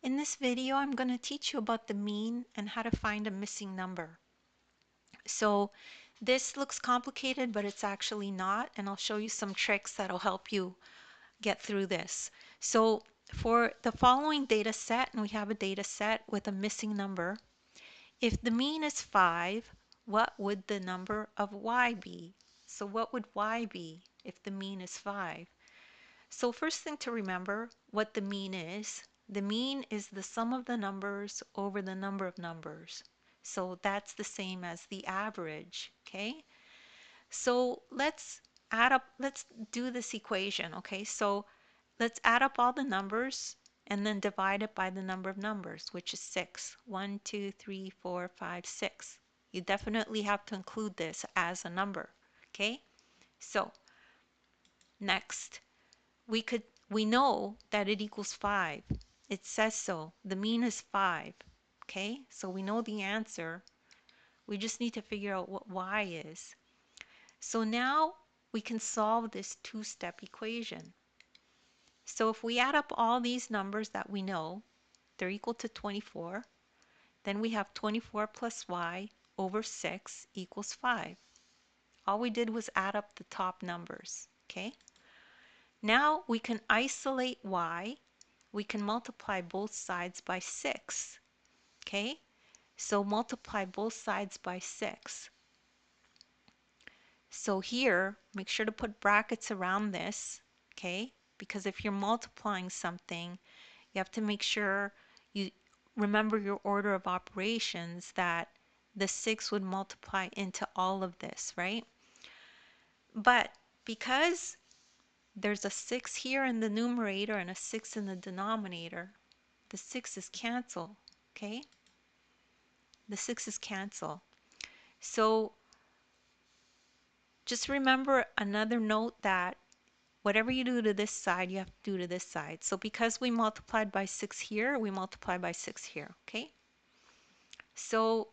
In this video, I'm going to teach you about the mean and how to find a missing number. So this looks complicated, but it's actually not, and I'll show you some tricks that'll help you get through this. So for the following data set, and we have a data set with a missing number, if the mean is 5, what would the number of y be? So what would y be if the mean is 5? So first thing to remember what the mean is. The mean is the sum of the numbers over the number of numbers. So that's the same as the average, okay? So let's do this equation, okay? So let's add up all the numbers and then divide it by the number of numbers, which is 6. 1, 2, 3, 4, 5, 6. You definitely have to include this as a number, okay? So next, we know that it equals 5. It says so. The mean is 5. Okay, so we know the answer. We just need to figure out what y is. So now we can solve this two-step equation. So if we add up all these numbers that we know, they're equal to 24. Then we have 24 plus y over 6 equals 5. All we did was add up the top numbers. Okay. Now we can isolate y. We can multiply both sides by 6. Okay, so multiply both sides by 6. So here, make sure to put brackets around this, okay, because if you're multiplying something, you have to make sure you remember your order of operations, that the 6 would multiply into all of this, right? But because there's a 6 here in the numerator and a 6 in the denominator, the 6 is cancel, okay? The 6 is cancel. So just remember another note, that whatever you do to this side, you have to do to this side. So because we multiplied by 6 here, we multiply by 6 here, okay? So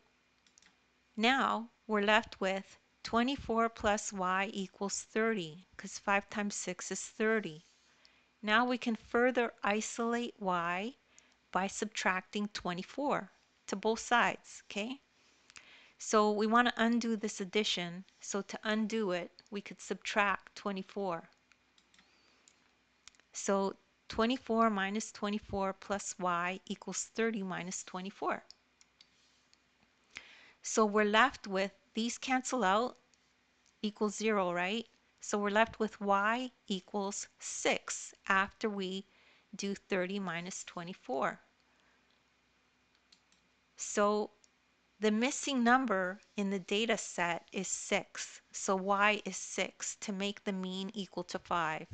now we're left with 24 plus y equals 30, because 5 times 6 is 30. Now we can further isolate y by subtracting 24 to both sides, okay? So we want to undo this addition. So to undo it, we could subtract 24. So 24 minus 24 plus y equals 30 minus 24. So we're left with, these cancel out, equals 0, right? So we're left with y equals 6 after we do 30 minus 24. So the missing number in the data set is 6. So y is 6 to make the mean equal to 5.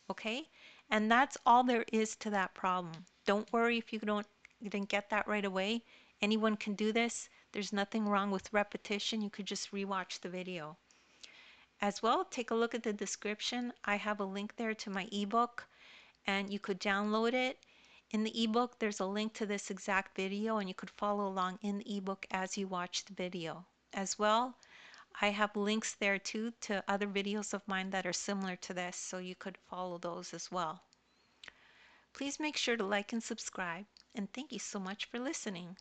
Okay? And that's all there is to that problem. Don't worry if you didn't get that right away. Anyone can do this. There's nothing wrong with repetition. You could just rewatch the video. As well, take a look at the description. I have a link there to my ebook, and you could download it. In the ebook, there's a link to this exact video, and you could follow along in the ebook as you watch the video. As well, I have links there too to other videos of mine that are similar to this, so you could follow those as well. Please make sure to like and subscribe, and thank you so much for listening.